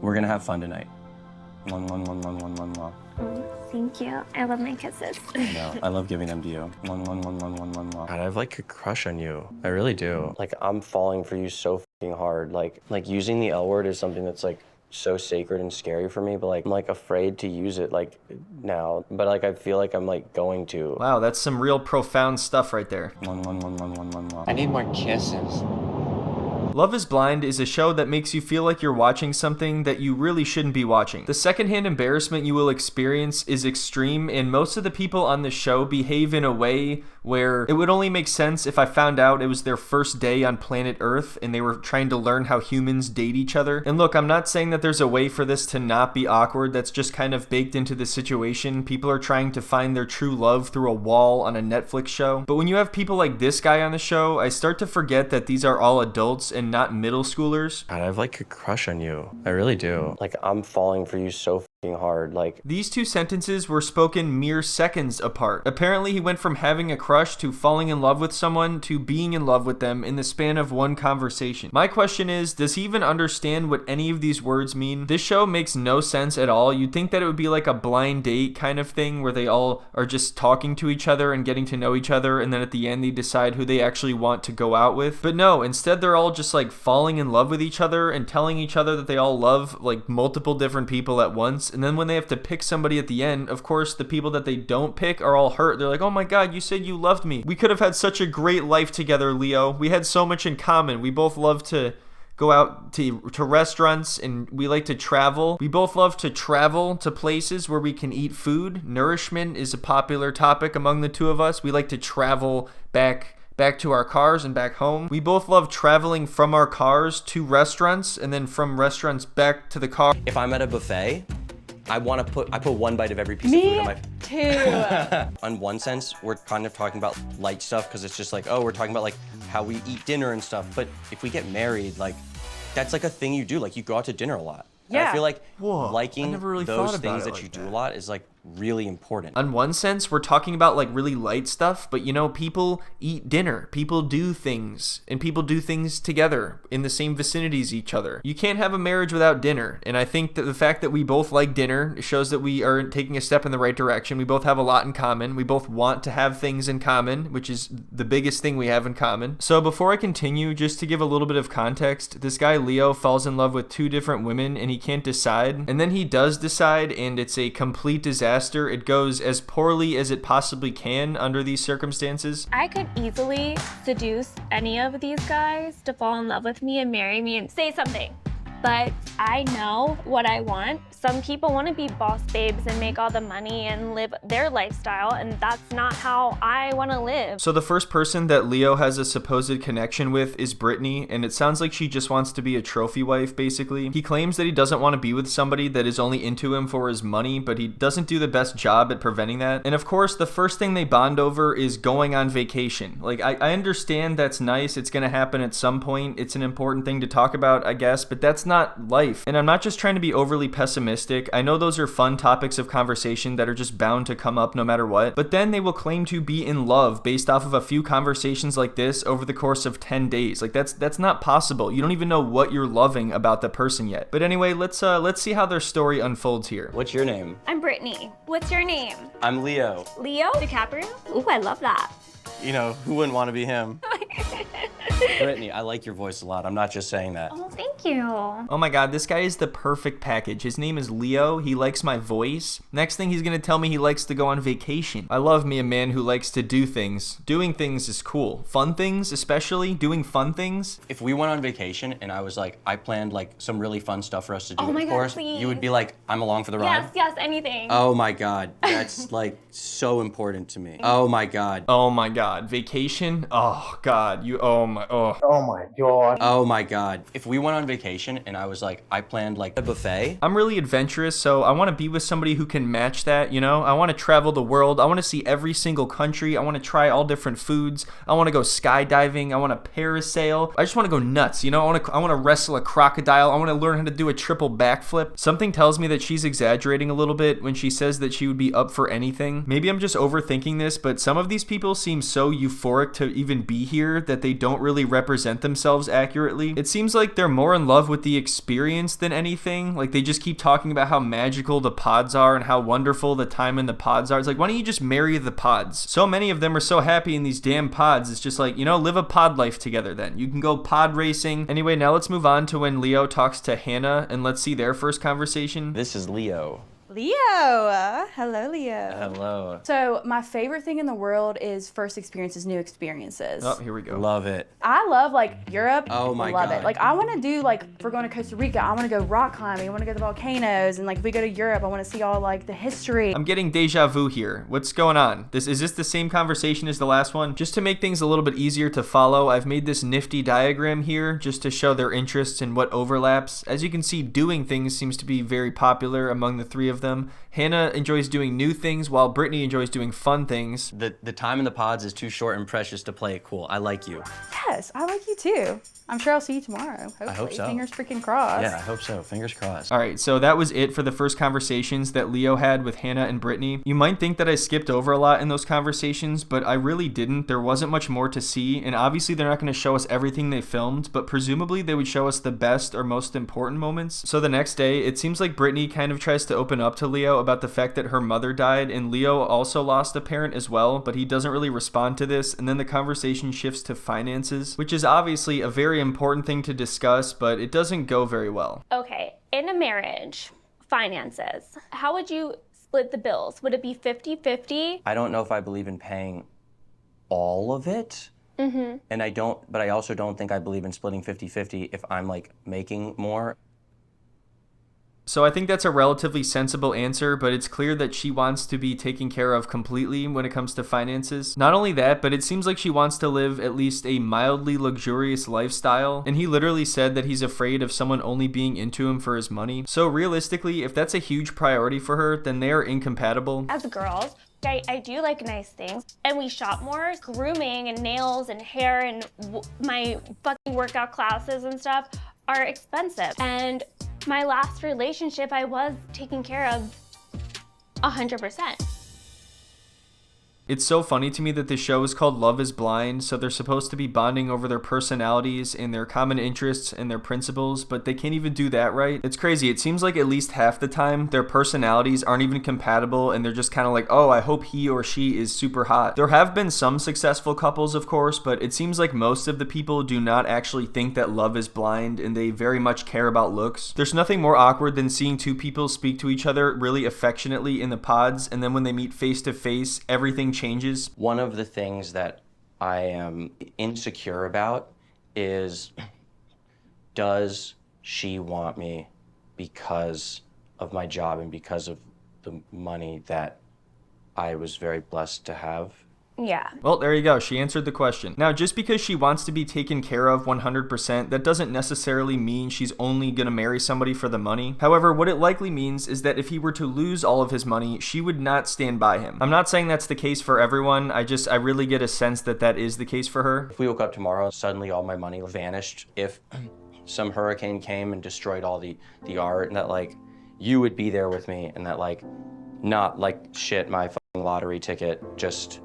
We're gonna have fun tonight. One, one, one, one, one, one, one. Thank you. I love my kisses. No, I love giving them to you. One, one, one, one, one, one, one. God, I have like a crush on you. I really do. Like, I'm falling for you so fucking hard. Like using the L word is something that's like so sacred and scary for me, but like I'm like afraid to use it like now. But like I feel like I'm like going to. Wow, that's some real profound stuff right there. One, one, one, one, one, one, one. I need more kisses. Love is Blind is a show that makes you feel like you're watching something that you really shouldn't be watching. The secondhand embarrassment you will experience is extreme, and most of the people on the show behave in a way where it would only make sense if I found out it was their first day on planet Earth and they were trying to learn how humans date each other. And look, I'm not saying that there's a way for this to not be awkward. That's just kind of baked into the situation. People are trying to find their true love through a wall on a Netflix show. But when you have people like this guy on the show, I start to forget that these are all adults and not middle schoolers. God, I have like a crush on you. I really do. Like, I'm falling for you so fucking hard. Like, these two sentences were spoken mere seconds apart. Apparently, he went from having a crush to falling in love with someone to being in love with them in the span of one conversation. My question is, does he even understand what any of these words mean? This show makes no sense at all. You'd think that it would be like a blind date kind of thing where they all are just talking to each other and getting to know each other, and then at the end they decide who they actually want to go out with. But no, instead they're all just like falling in love with each other and telling each other that they all love like multiple different people at once. And then when they have to pick somebody at the end, of course the people that they don't pick are all hurt. They're like, oh my god, you said you loved me. We could have had such a great life together, Leo. We had so much in common. We both love to go out to restaurants and we like to travel. We both love to travel to places where we can eat food. Nourishment is a popular topic among the two of us. We like to travel back to our cars and back home. We both love traveling from our cars to restaurants and then from restaurants back to the car. if I'm at a buffet, I put one bite of every piece of food on my. Too. On one sense, we're kind of talking about light stuff because it's just like, oh, we're talking about like how we eat dinner and stuff. But if we get married, like that's like a thing you do. Like you go out to dinner a lot. And I Yeah. feel like Whoa, I liking never really those thought about things it that like you do that. a lot is like really important. On one sense, we're talking about like really light stuff, but you know, people eat dinner, people do things, and people do things together in the same vicinity as each other. You can't have a marriage without dinner, and I think that the fact that we both like dinner shows that we are taking a step in the right direction. We both have a lot in common. We both want to have things in common, which is the biggest thing we have in common. So before I continue, just to give a little bit of context, this guy Leo falls in love with two different women and he can't decide, and then he does decide and it's a complete disaster. It goes as poorly as it possibly can under these circumstances. I could easily seduce any of these guys to fall in love with me and marry me and say something. But I know what I want. Some people want to be boss babes and make all the money and live their lifestyle, and that's not how I want to live. So the first person that Leo has a supposed connection with is Brittany, and it sounds like she just wants to be a trophy wife, basically. He claims that he doesn't want to be with somebody that is only into him for his money, but he doesn't do the best job at preventing that. And of course, the first thing they bond over is going on vacation. Like, I understand that's nice. It's going to happen at some point. It's an important thing to talk about, I guess, but that's not life. And I'm not just trying to be overly pessimistic. I know those are fun topics of conversation that are just bound to come up no matter what, but then they will claim to be in love based off of a few conversations like this over the course of 10 days. Like that's not possible. You don't even know what you're loving about the person yet. But anyway, let's see how their story unfolds here. What's your name? I'm Brittany. What's your name? I'm Leo. Leo DiCaprio? Ooh, I love that. You know, who wouldn't want to be him? Brittany, I like your voice a lot. I'm not just saying that. Oh, thank you. Oh my god, this guy is the perfect package. His name is Leo. He likes my voice. Next thing he's gonna tell me he likes to go on vacation. I love me a man who likes to do things. Doing things is cool. Fun things, especially. Doing fun things. If we went on vacation and I was like, I planned like some really fun stuff for us to do, Oh my of God, course, please. you would be like, I'm along for the ride. Yes, anything. Oh my God, that's like so important to me. Oh my God. Oh my god, vacation? Oh god, oh my god. Oh my God. If we went on vacation and I was like, I planned like a buffet. I'm really adventurous, so I want to be with somebody who can match that, you know? I want to travel the world. I want to see every single country. I want to try all different foods. I want to go skydiving. I want to parasail. I just want to go nuts, you know? I want to wrestle a crocodile. I want to learn how to do a triple backflip. Something tells me that she's exaggerating a little bit when she says that she would be up for anything. Maybe I'm just overthinking this, but some of these people seem so so euphoric to even be here that they don't really represent themselves accurately. It seems like they're more in love with the experience than anything. Like they just keep talking about how magical the pods are and how wonderful the time in the pods are. It's like, why don't you just marry the pods? So many of them are so happy in these damn pods. It's just like, live a pod life together then. You can go pod racing. Anyway, now let's move on to when Leo talks to Hannah and let's see their first conversation. This is Leo. Leo. Hello, Leo. Hello. So my favorite thing in the world is first experiences, new experiences. Oh, here we go. Love it. I love Europe. Oh my love God. it. I want to do if we're going to Costa Rica, I want to go rock climbing. I want to go to the volcanoes, and if we go to Europe, I want to see all the history. I'm getting deja vu here. What's going on? Is this the same conversation as the last one? Just to make things a little bit easier to follow, I've made this nifty diagram here just to show their interests and what overlaps. As you can see, doing things seems to be very popular among the three of them. Hannah enjoys doing new things while Brittany enjoys doing fun things. The time in the pods is too short and precious to play it cool. I like you. Yes, I like you too. I'm sure I'll see you tomorrow. Hopefully. I hope so. Fingers freaking crossed. Yeah, I hope so. Fingers crossed. All right, so that was it for the first conversations that Leo had with Hannah and Brittany. You might think that I skipped over a lot in those conversations, but I really didn't. There wasn't much more to see, and obviously they're not going to show us everything they filmed, but presumably they would show us the best or most important moments. So the next day, it seems like Brittany kind of tries to open up to Leo about the fact that her mother died, and Leo also lost a parent as well, but he doesn't really respond to this, and then the conversation shifts to finances, which is obviously a very important thing to discuss, but it doesn't go very well. Okay, in a marriage, finances, how would you split the bills? Would it be 50-50? I don't know if I believe in paying all of it. Mm-hmm. And but I also don't think I believe in splitting 50-50 if I'm making more. So I think that's a relatively sensible answer, but it's clear that she wants to be taken care of completely when it comes to finances. Not only that, but it seems like she wants to live at least a mildly luxurious lifestyle, and he literally said that he's afraid of someone only being into him for his money. So realistically, if that's a huge priority for her, then they are incompatible. As girls, I do like nice things, and we shop more. Grooming and nails and hair and my fucking workout classes and stuff are expensive. And my last relationship, I was taken care of 100%. It's so funny to me that the show is called Love is Blind, so they're supposed to be bonding over their personalities and their common interests and their principles, but they can't even do that right. It's crazy. It seems like at least half the time, their personalities aren't even compatible, and they're just kind of like, oh, I hope he or she is super hot. There have been some successful couples, of course, but it seems like most of the people do not actually think that love is blind, and they very much care about looks. There's nothing more awkward than seeing two people speak to each other really affectionately in the pods, and then when they meet face to face, everything changes. One of the things that I am insecure about is, does she want me because of my job and because of the money that I was very blessed to have? Yeah. Well, there you go. She answered the question. Now, just because she wants to be taken care of 100%, that doesn't necessarily mean she's only going to marry somebody for the money. However, what it likely means is that if he were to lose all of his money, she would not stand by him. I'm not saying that's the case for everyone. I really get a sense that that is the case for her. If we woke up tomorrow and suddenly all my money vanished, if some hurricane came and destroyed all the art, and that you would be there with me, and that not shit, my fucking lottery ticket just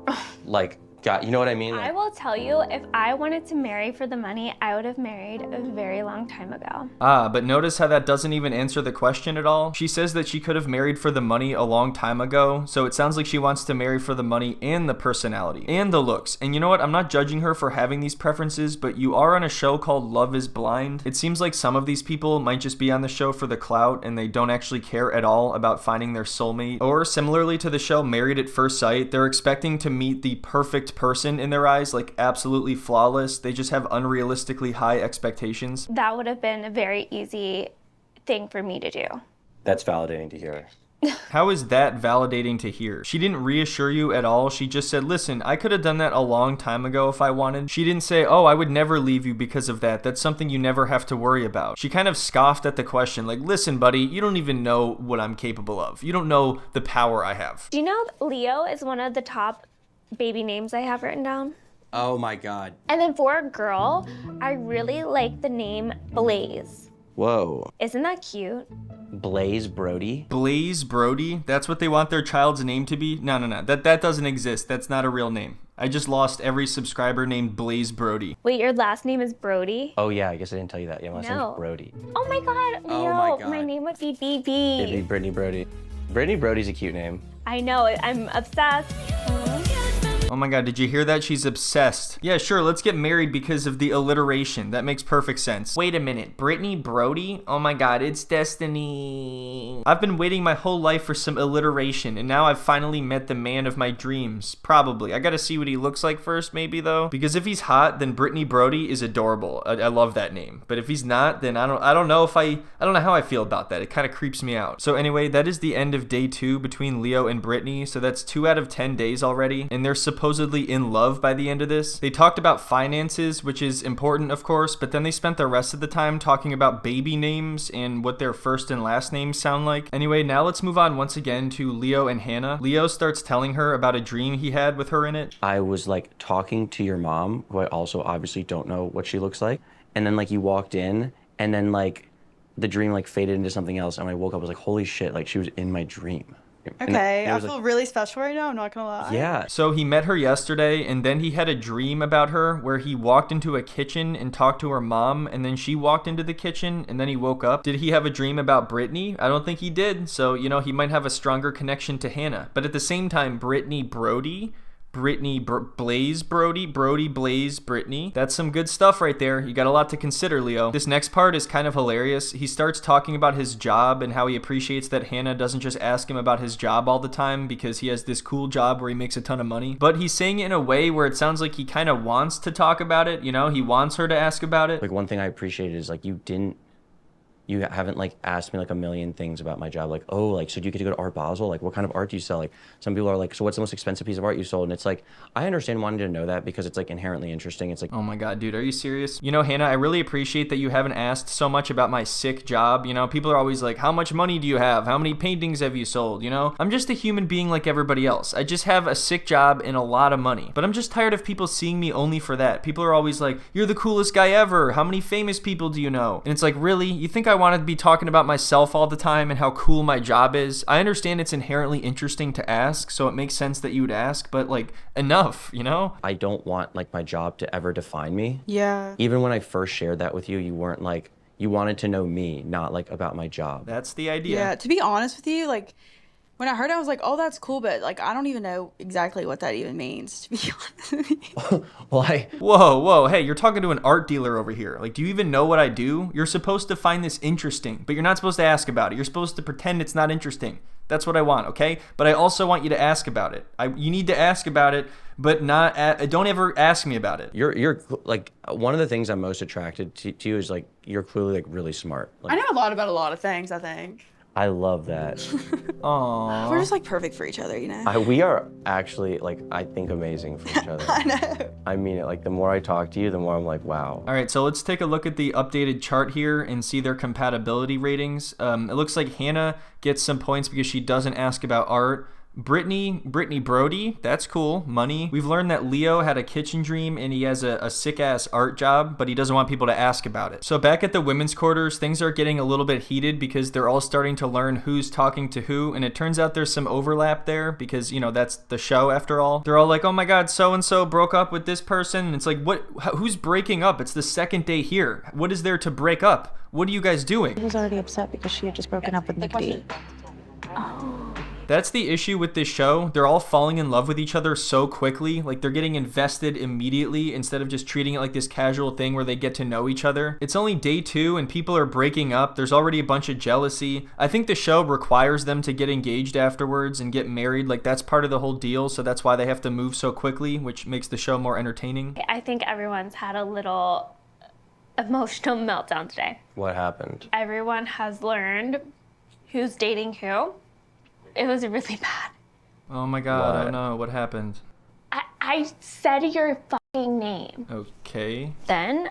got, you know what I mean? I will tell you, if I wanted to marry for the money, I would have married a very long time ago. But notice how that doesn't even answer the question at all. She says that she could have married for the money a long time ago, so it sounds like she wants to marry for the money and the personality and the looks. And you know what? I'm not judging her for having these preferences, but you are on a show called Love is Blind. It seems like some of these people might just be on the show for the clout and they don't actually care at all about finding their soulmate. Or similarly to the show Married at First Sight, they're expecting to meet the perfect person in their eyes, absolutely flawless. They just have unrealistically high expectations. That would have been a very easy thing for me to do. That's validating to hear. How is that validating to hear? She didn't reassure you at all. She just said, listen, I could have done that a long time ago if I wanted. She didn't say, oh, I would never leave you because of that. That's something you never have to worry about. She kind of scoffed at the question, listen, buddy, you don't even know what I'm capable of. You don't know the power I have. Do you know Leo is one of the top baby names I have written down? Oh my God. And then for a girl, I really like the name Blaze. Whoa. Isn't that cute? Blaze Brody? Blaze Brody? That's what they want their child's name to be? No. That doesn't exist. That's not a real name. I just lost every subscriber named Blaze Brody. Wait, your last name is Brody? Oh yeah, I guess I didn't tell you that. Yeah, my last name No. is Brody. Oh my god, Leo, Oh my God. my name would be It'd be BB. Brittany Brody. Brittany Brody's a cute name. I know, I'm obsessed. Oh my god, did you hear that? She's obsessed. Yeah, sure, let's get married because of the alliteration. That makes perfect sense. Wait a minute, Brittany Brody? Oh my god, it's destiny. I've been waiting my whole life for some alliteration, and now I've finally met the man of my dreams. Probably. I gotta see what he looks like first, maybe, though. Because if he's hot, then Brittany Brody is adorable. I love that name. But if he's not, then I don't know how I feel about that. It kind of creeps me out. So anyway, that is the end of day 2 between Leo and Brittany. So that's 2 out of 10 days already, and they're supposedly in love by the end of this. They talked about finances, which is important, of course, but then they spent the rest of the time talking about baby names and what their first and last names sound like. Anyway, now let's move on once again to Leo and Hannah. Leo starts telling her about a dream he had with her in it. I was like talking to your mom, who I also obviously don't know what she looks like. And then like you walked in, and then like the dream like faded into something else, and when I woke up, I was like, holy shit, like she was in my dream. Okay, I was feel like, really special right now, I'm not gonna lie. yeah. So he met her yesterday, and then he had a dream about her where he walked into a kitchen and talked to her mom, and then she walked into the kitchen, and then he woke up. Did he have a dream about Brittany? I don't think he did. So, you know, he might have a stronger connection to Hannah. But at the same time, Brittany Brody, Blaze Brody, Brody Blaze Brittany. That's some good stuff right there. You got a lot to consider, Leo. This next part is kind of hilarious. He starts talking about his job and how he appreciates that Hannah doesn't just ask him about his job all the time because he has this cool job where he makes a ton of money. But he's saying it in a way where it sounds like he kind of wants to talk about it. You know, he wants her to ask about it. Like one thing I appreciated is like you haven't like asked me like a million things about my job. Like, oh, like, so do you get to go to Art Basel? Like, what kind of art do you sell? Like, some people are like, so what's the most expensive piece of art you sold? And it's like, I understand wanting to know that because it's like inherently interesting. It's like, oh my god, dude, are you serious? You know, Hannah, I really appreciate that you haven't asked so much about my sick job. You know, people are always like, how much money do you have? How many paintings have you sold? You know, I'm just a human being like everybody else. I just have a sick job and a lot of money. But I'm just tired of people seeing me only for that. People are always like, you're the coolest guy ever. How many famous people do you know? And it's like, really? You think I want to be talking about myself all the time and how cool my job is? I understand it's inherently interesting to ask, so it makes sense that you would ask, but like, enough, you know? I don't want like my job to ever define me. Yeah. Even when I first shared that with you, you weren't like, you wanted to know me, not like about my job. That's the idea. Yeah, to be honest with you, like, when I heard it, I was like, oh, that's cool, but like, I don't even know exactly what that even means, to be honest with you. Well, Whoa, hey, you're talking to an art dealer over here. Like, do you even know what I do? You're supposed to find this interesting, but you're not supposed to ask about it. You're supposed to pretend it's not interesting. That's what I want, okay? But I also want you to ask about it. You need to ask about it, but don't ever ask me about it. you're like, one of the things I'm most attracted to you is like, you're clearly like really smart. Like, I know a lot about a lot of things, I think. I love that. Aww. We're just like perfect for each other, you know? We are actually like, I think amazing for each other. I know. I mean it. Like the more I talk to you, the more I'm like, wow. All right, so let's take a look at the updated chart here and see their compatibility ratings. It looks like Hannah gets some points because she doesn't ask about art. Brittany Brody, that's cool, money. We've learned that Leo had a kitchen dream and he has a sick-ass art job, but he doesn't want people to ask about it. So back at the women's quarters, things are getting a little bit heated because they're all starting to learn who's talking to who, and it turns out there's some overlap there because, you know, that's the show after all. They're all like, oh my god, so-and-so broke up with this person, and it's like, who's breaking up? It's the second day here. What is there to break up? What are you guys doing? He was already upset because she had just broken up with Nick D. That's the issue with this show. They're all falling in love with each other so quickly. Like, they're getting invested immediately instead of just treating it like this casual thing where they get to know each other. It's only day 2 and people are breaking up. There's already a bunch of jealousy. I think the show requires them to get engaged afterwards and get married. Like, that's part of the whole deal. So that's why they have to move so quickly, which makes the show more entertaining. I think everyone's had a little emotional meltdown today. What happened? Everyone has learned who's dating who. It was really bad. Oh my god, What? oh no, what happened? I said your fucking name. Okay. Then,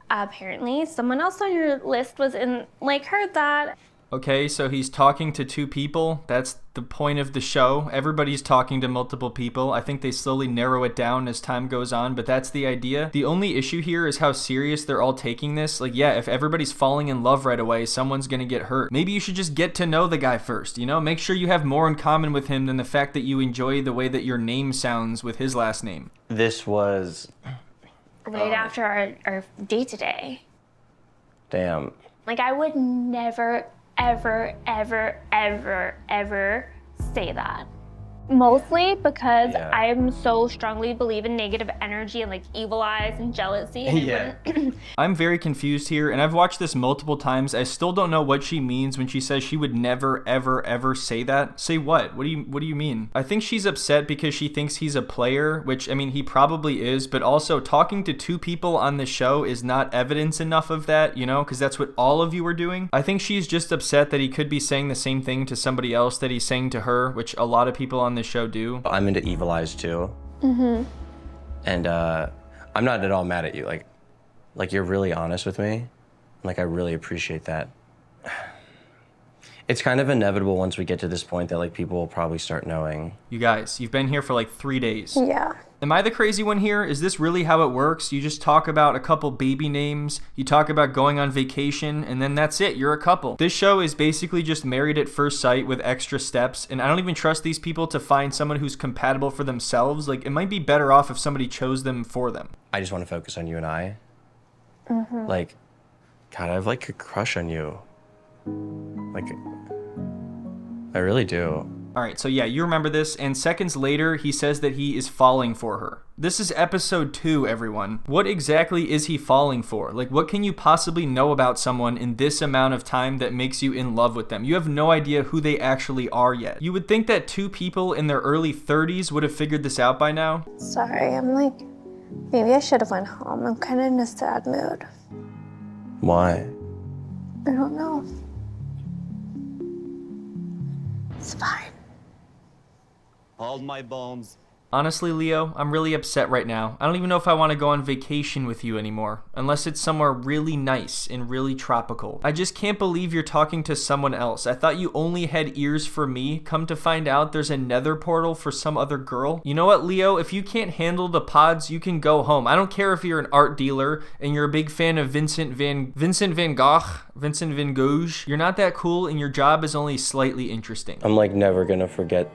apparently, someone else on your list was in, like, heard that. Okay, so he's talking to two people. That's the point of the show. Everybody's talking to multiple people. I think they slowly narrow it down as time goes on, but that's the idea. The only issue here is how serious they're all taking this. Like, yeah, if everybody's falling in love right away, someone's gonna get hurt. Maybe you should just get to know the guy first, you know? Make sure you have more in common with him than the fact that you enjoy the way that your name sounds with his last name. This was... Right after our date today. Damn. Like, I would never, ever, ever, ever, ever say that. Mostly because I am so strongly believe in negative energy and like evil eyes and jealousy. And I'm very confused here, and I've watched this multiple times. I still don't know what she means when she says she would never, ever, ever say that. Say what? What do you mean? I think she's upset because she thinks he's a player, which, I mean, he probably is, but also talking to two people on the show is not evidence enough of that, you know, because that's what all of you are doing. I think she's just upset that he could be saying the same thing to somebody else that he's saying to her, which a lot of people on this show do. I'm into evil eyes too. And I'm not at all mad at you. Like you're really honest with me. Like, I really appreciate that. It's kind of inevitable once we get to this point that like people will probably start knowing. You guys, you've been here for like 3 days. yeah. Am I the crazy one here? Is this really how it works? You just talk about a couple baby names, you talk about going on vacation, and then that's it, you're a couple. This show is basically just married at first sight with extra steps, and I don't even trust these people to find someone who's compatible for themselves. Like, it might be better off if somebody chose them for them. I just want to focus on you and I. Like, God, I have like a crush on you. Like, I really do. All right, so yeah, you remember this, and seconds later, he says that he is falling for her. This is episode 2, everyone. What exactly is he falling for? Like, what can you possibly know about someone in this amount of time that makes you in love with them? You have no idea who they actually are yet. You would think that two people in their early 30s would have figured this out by now. Sorry, I'm like, maybe I should have went home. I'm kind of in a sad mood. Why? I don't know. It's fine. Hold my bones. Honestly, Leo, I'm really upset right now. I don't even know if I want to go on vacation with you anymore, unless it's somewhere really nice and really tropical. I just can't believe you're talking to someone else. I thought you only had ears for me. Come to find out there's a nether portal for some other girl. You know what, Leo? If you can't handle the pods, you can go home. I don't care if you're an art dealer and you're a big fan of Vincent van Gogh. You're not that cool, and your job is only slightly interesting. I'm like never gonna forget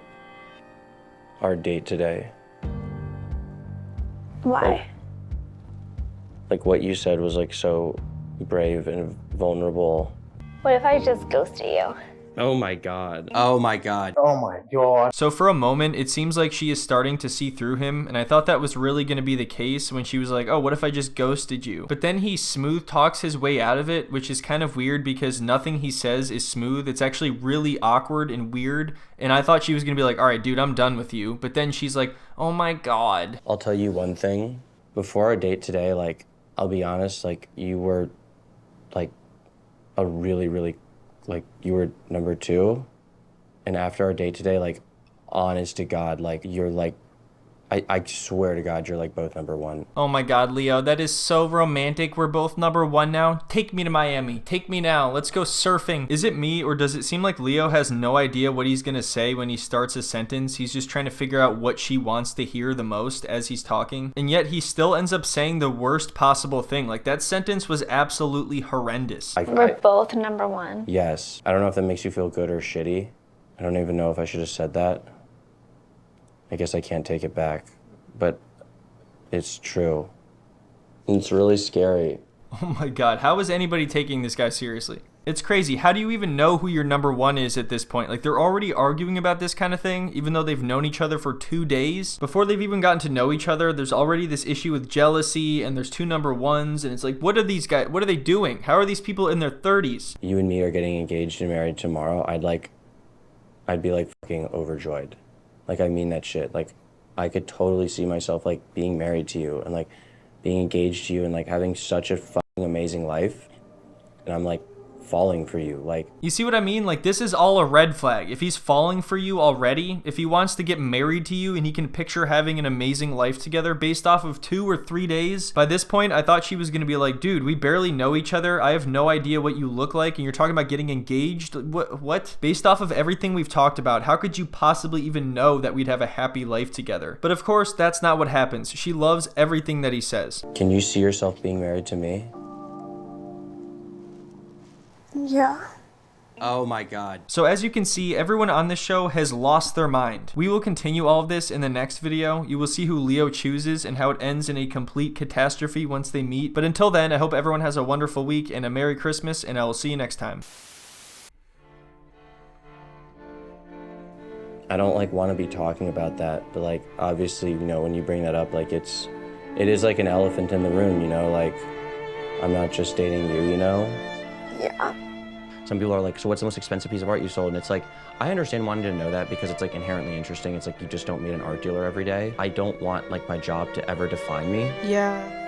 our date today. Why? Like what you said was like so brave and vulnerable. What if I just ghosted you? Oh my God. Oh my God. So for a moment, it seems like she is starting to see through him, and I thought that was really going to be the case when she was like, oh, what if I just ghosted you? But then he smooth talks his way out of it, which is kind of weird because nothing he says is smooth. It's actually really awkward and weird, and I thought she was going to be like, all right, dude, I'm done with you. But then she's like, oh my God. I'll tell you one thing. Before our date today, like, I'll be honest, like, you were like a really, really, like, you were number 2. And after our date today, like, honest to God, like, you're like, I swear to God, you're like both number 1. Oh my God, Leo, that is so romantic. We're both number 1 now. Take me to Miami. Take me now. Let's go surfing. Is it me, or does it seem like Leo has no idea what he's gonna say when he starts a sentence? He's just trying to figure out what she wants to hear the most as he's talking. And yet he still ends up saying the worst possible thing. Like, that sentence was absolutely horrendous. We're both number 1. Yes. I don't know if that makes you feel good or shitty. I don't even know if I should have said that. I guess I can't take it back, but it's true. It's really scary. Oh my God, how is anybody taking this guy seriously? It's crazy. How do you even know who your number 1 is at this point? Like, they're already arguing about this kind of thing, even though they've known each other for 2 days. Before they've even gotten to know each other, there's already this issue with jealousy, and there's 2 number 1s, and it's like, what are these guys, what are they doing? How are these people in their 30s? You and me are getting engaged and married tomorrow. I'd be like fucking overjoyed. Like, I mean that shit. Like, I could totally see myself, like, being married to you and, like, being engaged to you and, like, having such a fucking amazing life. And I'm, like, falling for you. Like, you see what I mean? Like, this is all a red flag. If he's falling for you already, if he wants to get married to you and he can picture having an amazing life together based off of 2 or 3 days, by this point, I thought she was going to be like, dude, we barely know each other. I have no idea what you look like, and you're talking about getting engaged? What? Based off of everything we've talked about, how could you possibly even know that we'd have a happy life together? But of course, that's not what happens. She loves everything that he says. can you see yourself being married to me? Yeah. Oh my God. So as you can see, everyone on this show has lost their mind. We will continue all of this in the next video. You will see who Leo chooses and how it ends in a complete catastrophe once they meet. But until then, I hope everyone has a wonderful week and a Merry Christmas, and I will see you next time. I don't like want to be talking about that, but like obviously, you know, when you bring that up, like it is like an elephant in the room, you know, like I'm not just dating you, you know? Yeah. Some people are like, so what's the most expensive piece of art you sold? And it's like, I understand wanting to know that because it's like inherently interesting. It's like you just don't meet an art dealer every day. I don't want like my job to ever define me. Yeah.